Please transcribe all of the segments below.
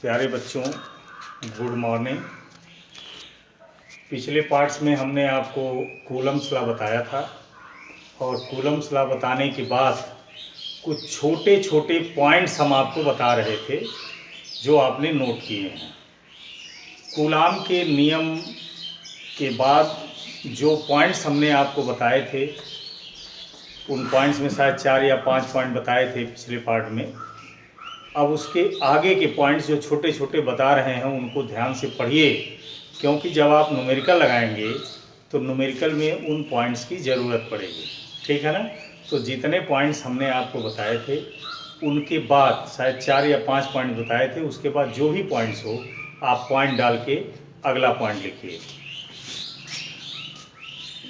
प्यारे बच्चों, good morning. पिछले पार्ट्स में हमने आपको कूलम्स लॉ बताया था और कूलम्स लॉ बताने के बाद कुछ छोटे छोटे पॉइंट्स हम आपको बता रहे थे जो आपने नोट किए हैं। कूलाम के नियम के बाद जो पॉइंट्स हमने आपको बताए थे, उन पॉइंट्स में शायद 4 या 5 पॉइंट बताए थे पिछले पार्ट में। अब उसके आगे के पॉइंट्स जो छोटे छोटे बता रहे हैं उनको ध्यान से पढ़िए, क्योंकि जब आप न्यूमेरिकल लगाएंगे तो न्यूमेरिकल में उन पॉइंट्स की ज़रूरत पड़ेगी। ठीक है ना। तो जितने पॉइंट्स हमने आपको बताए थे उनके बाद शायद 4 या 5 पॉइंट बताए थे, उसके बाद जो भी पॉइंट्स हो आप पॉइंट डाल के अगला पॉइंट लिखिए।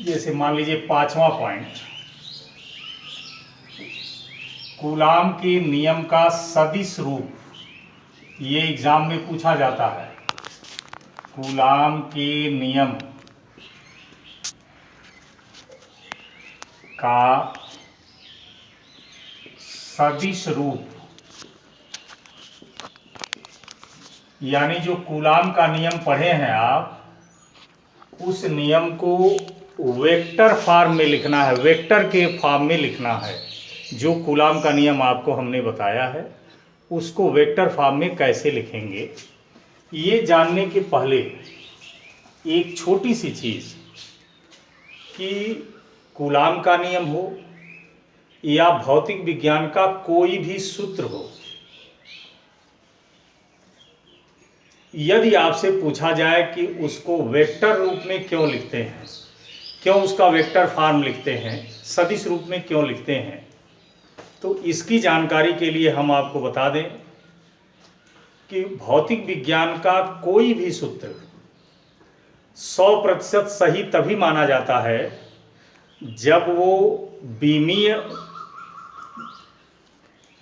जैसे मान लीजिए 5वां पॉइंट, कूलाम के नियम का सदिश रूप। ये एग्जाम में पूछा जाता है। कूलाम के नियम का सदिश रूप, यानी जो कूलाम का नियम पढ़े हैं आप, उस नियम को वेक्टर फॉर्म में लिखना है, वेक्टर के फॉर्म में लिखना है। जो कूलाम का नियम आपको हमने बताया है उसको वेक्टर फॉर्म में कैसे लिखेंगे, ये जानने के पहले एक छोटी सी चीज़ कि कूलाम का नियम हो या भौतिक विज्ञान का कोई भी सूत्र हो, यदि आपसे पूछा जाए कि उसको वेक्टर रूप में क्यों लिखते हैं, क्यों उसका वेक्टर फॉर्म लिखते हैं, सदिश रूप में क्यों लिखते हैं, तो इसकी जानकारी के लिए हम आपको बता दें कि भौतिक विज्ञान का कोई भी सूत्र 100% सही तभी माना जाता है जब वो बीमीय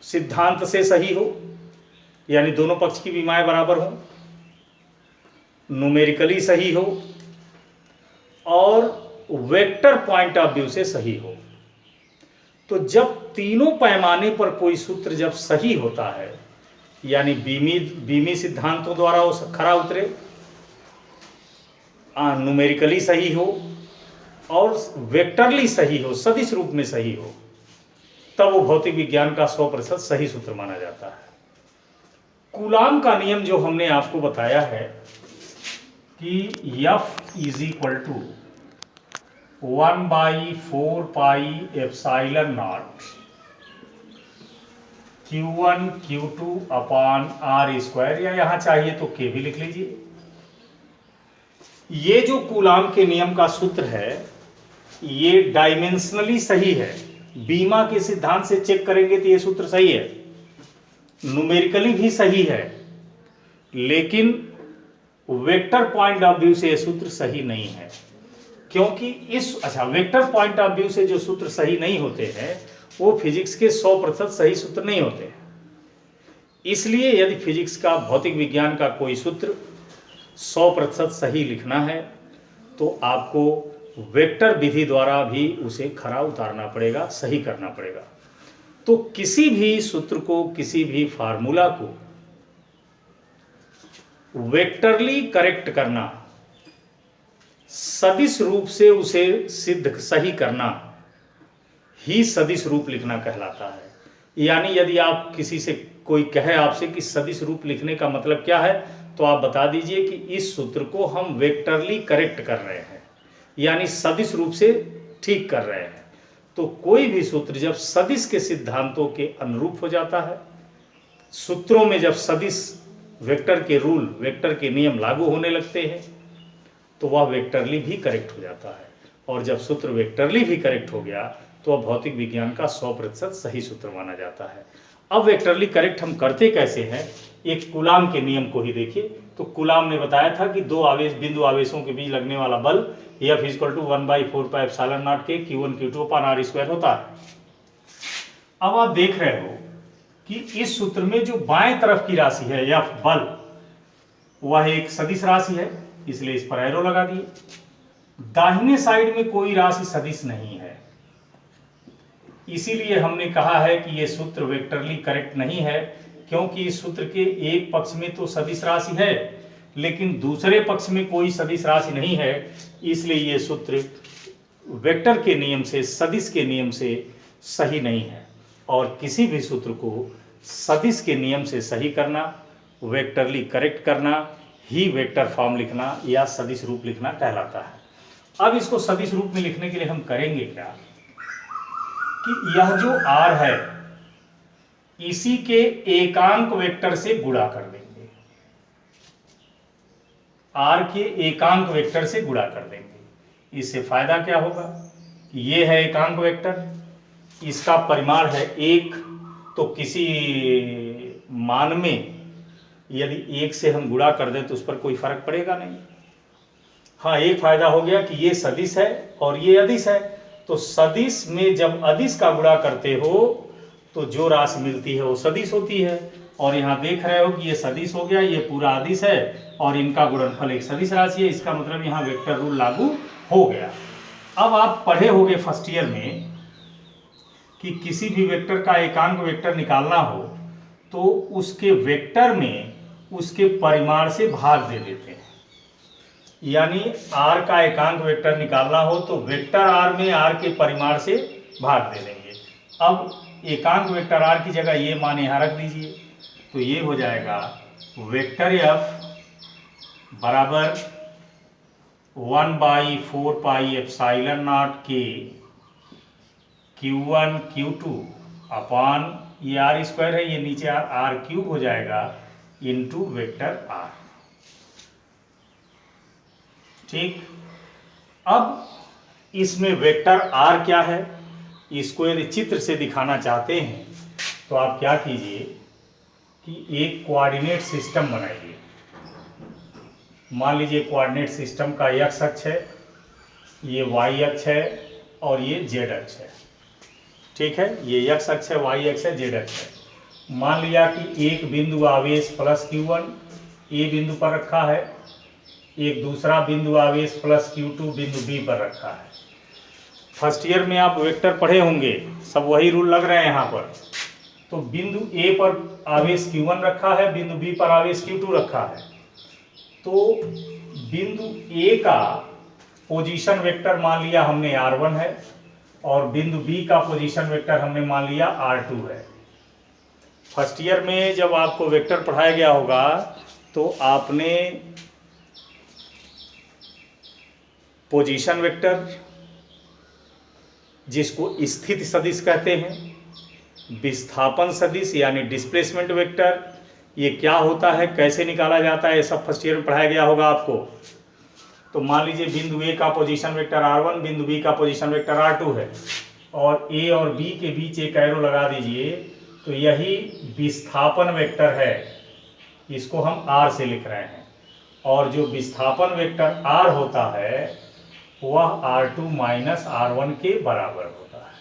सिद्धांत से सही हो, यानी दोनों पक्ष की विमाएं बराबर हो, न्यूमेरिकली सही हो और वेक्टर पॉइंट ऑफ व्यू से सही हो। तो जब तीनों पैमाने पर कोई सूत्र जब सही होता है, यानी बीमी सिद्धांतों द्वारा वो खरा उतरे, न्यूमेरिकली सही हो और वेक्टरली सही हो, सदिश रूप में सही हो, तब वो भौतिक विज्ञान का 100% सही सूत्र माना जाता है। कूलाम का नियम जो हमने आपको बताया है कि F is equal to 1/4 pi epsilon naught Q1 Q2 upon R², या यहाँ चाहिए तो K भी लिख लीजिए। ये जो कूलाम के नियम का सूत्र है ये डायमेंशनली सही है। बीमा के सिद्धांत से चेक करेंगे तो ये सूत्र सही है, न्यूमेरिकली भी सही है, लेकिन वेक्टर पॉइंट ऑफ व्यू से ये सूत्र सही नहीं है। क्योंकि वेक्टर पॉइंट ऑफ व्यू से जो सूत्र सही नहीं होते हैं वो फिजिक्स के 100% सही सूत्र नहीं होते हैं। इसलिए यदि फिजिक्स का, भौतिक विज्ञान का कोई सूत्र 100% सही लिखना है तो आपको वेक्टर विधि द्वारा भी उसे खरा उतारना पड़ेगा, सही करना पड़ेगा। तो किसी भी सूत्र को, किसी भी फार्मूला को वेक्टरली करेक्ट करना, सदिश रूप से उसे सिद्ध सही करना ही सदिश रूप लिखना कहलाता है। यानी यदि आप किसी से, कोई कहे आपसे कि सदिश रूप लिखने का मतलब क्या है, तो आप बता दीजिए कि इस सूत्र को हम वेक्टरली करेक्ट कर रहे हैं, यानी सदिश रूप से ठीक कर रहे हैं। तो कोई भी सूत्र जब सदिश के सिद्धांतों के अनुरूप हो जाता है, सूत्रों में जब सदिश वेक्टर के रूल, वेक्टर के नियम लागू होने लगते हैं, तो वह वेक्टरली भी करेक्ट हो जाता है। और जब सूत्र वेक्टरली भी करेक्ट हो गया तो वह भौतिक विज्ञान का 100% सही सूत्र माना जाता है। अब वेक्टरली करेक्ट हम करते कैसे हैं, एक कूलाम के नियम को ही देखिए। तो कूलाम ने बताया था कि दो बिंदु आवेशों के बीच लगने वाला बल F equal to 1/4 pi epsilon naught के Q1 Q2 अपान R² होता है। अब आप देख रहे हो कि इस सूत्र में जो बाएं तरफ की राशि है F बल, वह एक सदिश राशि है, इसलिए इस पर एरो लगा दिए। दाहिने साइड में कोई राशि सदिश नहीं है, इसीलिए हमने कहा है कि यह सूत्र वेक्टरली करेक्ट नहीं है, क्योंकि इस सूत्र के एक पक्ष में तो सदिश राशि है लेकिन दूसरे पक्ष में कोई सदिश राशि नहीं है, इसलिए ये सूत्र वेक्टर के नियम से, सदिश के नियम से सही नहीं है। और किसी भी सूत्र को सदिश के नियम से सही करना, वेक्टरली करेक्ट करना ही वेक्टर फॉर्म लिखना या सदिश रूप लिखना कहलाता है। अब इसको सदिश रूप में लिखने के लिए हम करेंगे क्या कि यह जो r है इसी के एकांक वेक्टर से गुणा कर देंगे, r के एकांक वेक्टर से गुणा कर देंगे। इससे फायदा क्या होगा कि ये है एकांक वेक्टर, इसका परिमाण है 1, तो किसी मान में यदि 1 से हम गुणा कर दें तो उस पर कोई फर्क पड़ेगा नहीं। हाँ, एक फायदा हो गया कि ये सदिश है और ये अदिश है, तो सदिश में जब अदिश का गुणा करते हो तो जो राशि मिलती है वो सदिश होती है। और यहाँ देख रहे हो कि ये सदिश हो गया, ये पूरा अदिश है और इनका गुणनफल एक सदिश राशि है, इसका मतलब यहाँ वेक्टर रूल लागू हो गया। अब आप पढ़े होंगे फर्स्ट ईयर में कि किसी भी वेक्टर का एकांक वेक्टर निकालना हो तो उसके वेक्टर में उसके परिमाण से भाग दे देते हैं। यानी r का एकांक वेक्टर निकालना हो तो वेक्टर r में r के परिमाण से भाग दे देंगे। अब एकांक वेक्टर r की जगह ये मान यहाँ रख दीजिए, तो ये हो जाएगा वेक्टर f बराबर 1/4 पाई एप्सिलॉन नॉट के Q1 Q2 अपान ये r स्क्वायर है, ये नीचे r क्यूब हो जाएगा इंटू वेक्टर r। ठीक, अब इसमें वेक्टर r क्या है, इसको यदि चित्र से दिखाना चाहते हैं तो आप क्या कीजिए कि एक कोऑर्डिनेट सिस्टम बनाइए। मान लीजिए कोऑर्डिनेट सिस्टम का x अक्ष है, ये y अक्ष है और ये z अक्ष है। ठीक है, ये x अक्ष है, y अक्ष है, z अक्ष है। मान लिया कि एक बिंदु आवेश प्लस Q1 ए बिंदु पर रखा है, एक दूसरा बिंदु आवेश प्लस Q2 बिंदु बी पर रखा है। फर्स्ट ईयर में आप वेक्टर पढ़े होंगे, सब वही रूल लग रहे हैं यहाँ पर। तो बिंदु ए पर आवेश Q1 रखा है, बिंदु बी पर आवेश Q2 रखा है, तो बिंदु ए का पोजीशन वेक्टर मान लिया हमने R1 है और बिंदु बी का पोजीशन वेक्टर हमने मान लिया R2 है। फर्स्ट ईयर में जब आपको वेक्टर पढ़ाया गया होगा तो आपने पोजीशन वेक्टर, जिसको स्थिति सदिश कहते हैं, विस्थापन सदिश यानी डिस्प्लेसमेंट वेक्टर, ये क्या होता है, कैसे निकाला जाता है, ये सब फर्स्ट ईयर में पढ़ाया गया होगा आपको। तो मान लीजिए बिंदु ए का पोजीशन वेक्टर R1, बिंदु बी का पोजीशन वेक्टर R2 है और ए और बी के बीच एक एरो लगा दीजिए, तो यही विस्थापन वेक्टर है, इसको हम R से लिख रहे हैं। और जो विस्थापन वेक्टर R होता है वह R2 माइनस R1 के बराबर होता है।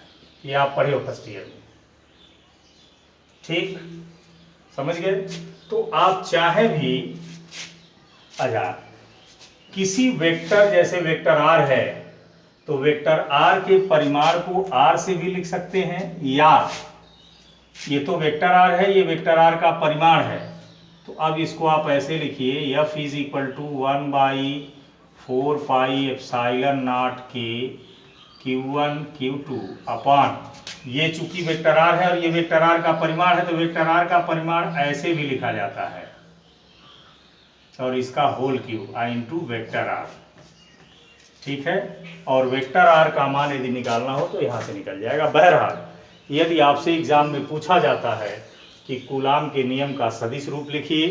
ये आप पढ़े हो फर्स्ट ईयर में। ठीक, समझ गए। तो आप चाहे भी अगर किसी वेक्टर जैसे वेक्टर R है तो वेक्टर R के परिमाण को R से भी लिख सकते हैं, या ये तो वेक्टर R है, ये वेक्टर R का परिमाण है, तो अब इसको आप ऐसे लिखिए F is equal to 1/4 pi epsilon naught के Q1 Q2 अपान, ये चूंकि वेक्टर R है और ये वेक्टर R का परिमाण है तो वेक्टर R का परिमाण ऐसे भी लिखा जाता है और इसका whole cube into vector R। ठीक है, और वेक्टर R का मान यदि निकालना हो तो यहाँ से निकल जाएगा। बहरहाल यदि आपसे एग्जाम में पूछा जाता है कि कूलाम के नियम का सदिश रूप लिखिए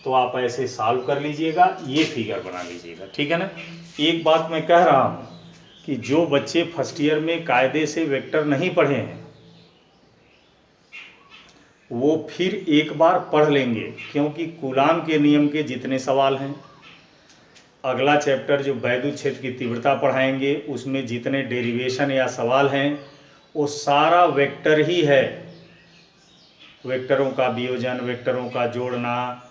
तो आप ऐसे सॉल्व कर लीजिएगा, ये फिगर बना लीजिएगा। ठीक है ना। एक बात मैं कह रहा हूँ कि जो बच्चे फर्स्ट ईयर में कायदे से वेक्टर नहीं पढ़े हैं वो फिर एक बार पढ़ लेंगे, क्योंकि कूलाम के नियम के जितने सवाल हैं, अगला चैप्टर जो वैद्युत क्षेत्र की तीव्रता पढ़ाएंगे उसमें जितने डेरिवेशन या सवाल हैं वो सारा वेक्टर ही है। वेक्टरों का वियोजन, वेक्टरों का जोड़ना,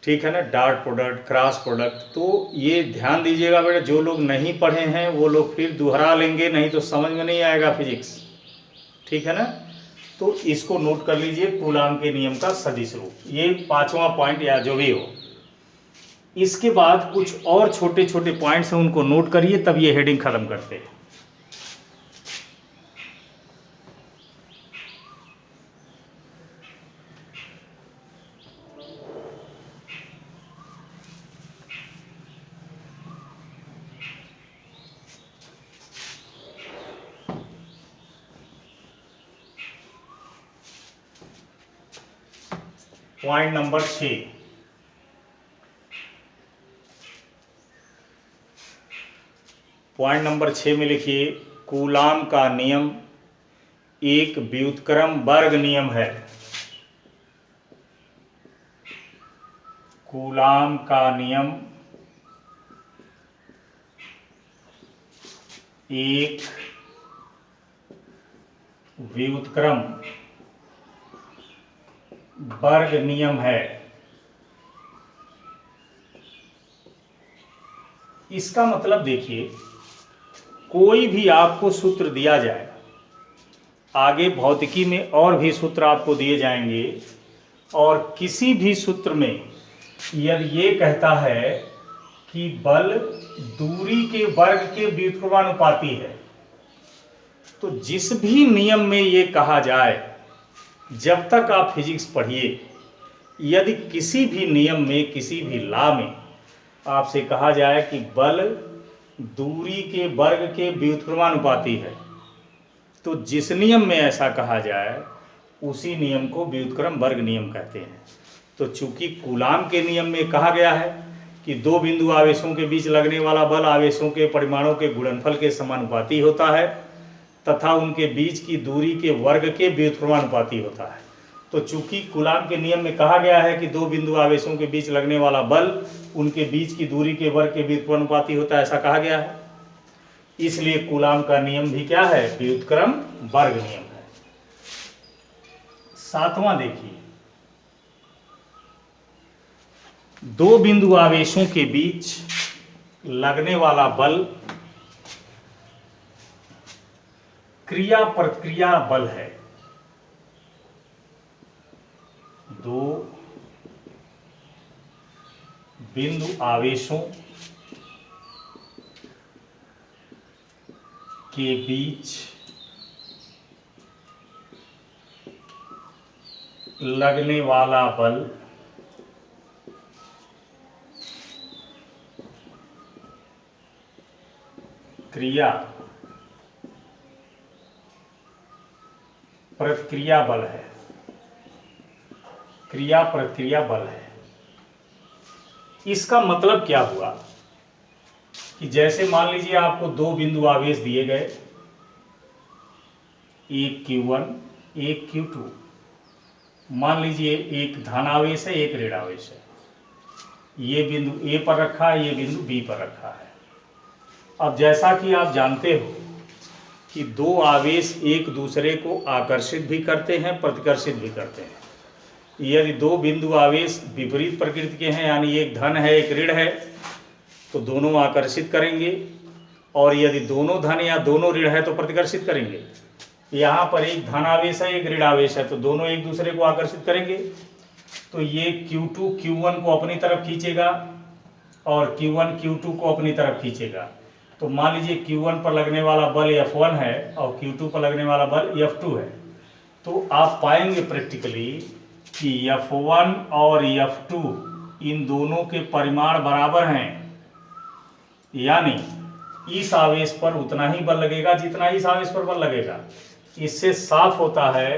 ठीक है ना, डॉट प्रोडक्ट, क्रॉस प्रोडक्ट। तो ये ध्यान दीजिएगा बेटा, जो लोग नहीं पढ़े हैं वो लोग फिर दोहरा लेंगे, नहीं तो समझ में नहीं आएगा फिजिक्स। ठीक है ना। तो इसको नोट कर लीजिए, कूलाम के नियम का सदिश रूप। ये 5वां पॉइंट या जो भी हो। इसके बाद कुछ और छोटे छोटे पॉइंट्स हैं, उनको नोट करिए, तब ये हेडिंग खत्म करते हैं। पॉइंट नंबर 6, पॉइंट नंबर 6 में लिखिए, कूलाम का नियम एक व्युत्क्रम वर्ग नियम है। कूलाम का नियम एक व्युत्क्रम वर्ग नियम है। इसका मतलब देखिए, कोई भी आपको सूत्र दिया जाए, आगे भौतिकी में और भी सूत्र आपको दिए जाएंगे, और किसी भी सूत्र में यदि ये कहता है कि बल दूरी के वर्ग के व्युत्क्रमानुपाती है, तो जिस भी नियम में ये कहा जाए, जब तक आप फिजिक्स पढ़िए, यदि किसी भी नियम में, किसी भी लॉ में आपसे कहा जाए कि बल दूरी के वर्ग के व्युत्क्रमानुपाती है, तो जिस नियम में ऐसा कहा जाए उसी नियम को व्युत्क्रम वर्ग नियम कहते हैं। तो चूंकि कूलाम के नियम में कहा गया है कि दो बिंदु आवेशों के बीच लगने वाला बल आवेशों के परिमाणों के गुणनफल के समानुपाती होता है तथा उनके बीच की दूरी के वर्ग के व्युत्क्रमानुपाती होता है। तो चूंकि कूलाम के नियम में कहा गया है कि दो बिंदु आवेशों के बीच लगने वाला बल उनके बीच की दूरी के वर्ग के व्युत्क्रमानुपाती होता है, ऐसा कहा गया है, इसलिए कूलाम का नियम भी क्या है? व्युत्क्रम वर्ग नियम है। 7वां देखिए, दो बिंदु आवेशों के बीच लगने वाला बल क्रिया प्रतिक्रिया बल है। दो बिंदु आवेशों के बीच लगने वाला बल क्रिया प्रतिक्रिया बल है। क्रिया प्रतिक्रिया बल है। इसका मतलब क्या हुआ कि जैसे मान लीजिए आपको दो बिंदु आवेश दिए गए, एक Q1 एक Q2। मान लीजिए एक धनावेश है एक ऋणावेश है, ये बिंदु A पर रखा है, ये बिंदु B पर रखा है। अब जैसा कि आप जानते हो कि दो आवेश एक दूसरे को आकर्षित भी करते हैं, प्रतिकर्षित भी करते हैं। यदि दो बिंदु आवेश विपरीत प्रकृति के हैं, यानी एक धन है एक ऋण है, तो दोनों आकर्षित करेंगे, और यदि दोनों धन या दोनों ऋण है तो प्रतिकर्षित करेंगे। यहाँ पर एक धनावेश है एक ऋणावेश है, तो दोनों एक दूसरे को आकर्षित करेंगे। तो ये Q2 Q1 को अपनी तरफ खींचेगा और Q1 Q2 को अपनी तरफ खींचेगा। तो मान लीजिए Q1 पर लगने वाला बल F1 है और Q2 पर लगने वाला बल F2 है। तो आप पाएंगे प्रैक्टिकली कि F1 और F2 इन दोनों के परिमाण बराबर हैं, यानी इस आवेश पर उतना ही बल लगेगा जितना इस आवेश पर बल लगेगा। इससे साफ होता है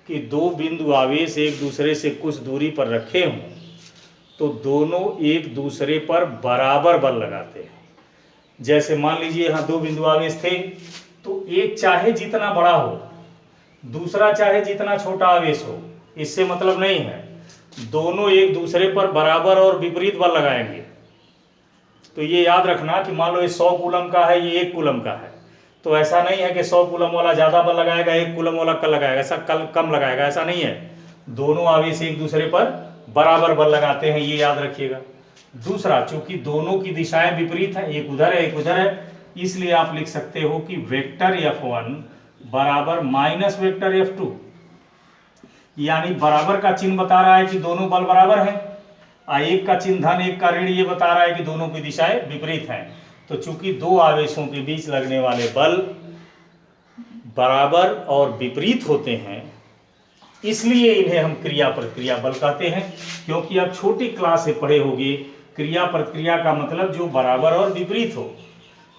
कि दो बिंदु आवेश एक दूसरे से कुछ दूरी पर रखे हों तो दोनों एक दूसरे पर बराबर बल लगाते हैं। जैसे मान लीजिए यहाँ दो बिंदु आवेश थे, तो एक चाहे जितना बड़ा हो, दूसरा चाहे जितना छोटा आवेश हो, इससे मतलब नहीं है, दोनों एक दूसरे पर बराबर और विपरीत बल लगाएंगे। तो ये याद रखना कि मान लो ये 100 कूलम का है, ये 1 कूलम का है, तो ऐसा नहीं है कि 100 कूलम वाला ज़्यादा बल लगाएगा, 1 कूलम वाला कम लगाएगा, ऐसा कम लगाएगा, ऐसा नहीं है। दोनों आवेश एक दूसरे पर बराबर बल लगाते हैं, ये याद रखिएगा। दूसरा, चूंकि दोनों की दिशाएं विपरीत हैं, एक उधर है एक उधर है, इसलिए आप लिख सकते हो कि वेक्टर F1 बराबर माइनस वेक्टर F2। यानी बराबर का चिन्ह बता रहा है कि दोनों बल बराबर हैं, एक का चिन्ह धन एक का ऋण ये बता रहा है कि दोनों की दिशाएं विपरीत हैं। तो चूंकि दो आवेशों के बीच लगने वाले बल बराबर और विपरीत होते हैं, इसलिए इन्हें हम क्रिया प्रतिक्रिया बल कहते हैं। क्योंकि आप छोटी क्लास से पढ़े होंगे क्रिया प्रतिक्रिया का मतलब जो बराबर और विपरीत हो।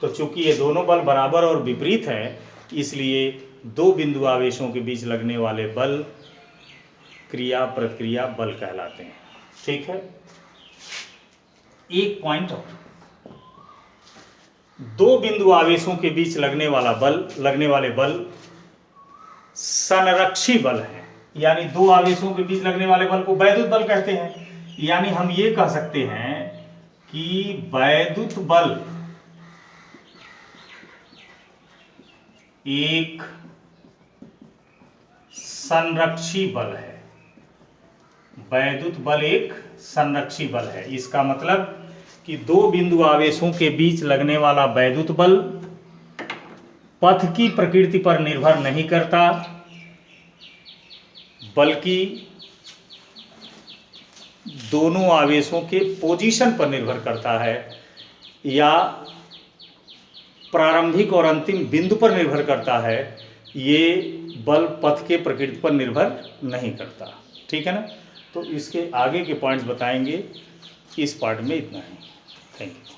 तो चूंकि ये दोनों बल बराबर और विपरीत हैं, इसलिए दो बिंदु आवेशों के बीच लगने वाले बल क्रिया प्रतिक्रिया बल कहलाते हैं। ठीक है, एक पॉइंट और, दो बिंदु आवेशों के बीच लगने वाले बल संरक्षी बल है। यानी दो आवेशों के बीच लगने वाले बल को वैद्युत बल कहते हैं। यानी हम ये कह सकते हैं कि वैद्युत बल एक संरक्षी बल है। वैद्युत बल एक संरक्षी बल है। इसका मतलब कि दो बिंदु आवेशों के बीच लगने वाला वैद्युत बल पथ की प्रकृति पर निर्भर नहीं करता, बल्कि दोनों आवेशों के पोजीशन पर निर्भर करता है, या प्रारंभिक और अंतिम बिंदु पर निर्भर करता है। ये बल पथ के प्रकृति पर निर्भर नहीं करता। ठीक है ना। तो इसके आगे के पॉइंट्स बताएंगे। इस पार्ट में इतना ही। Thank you.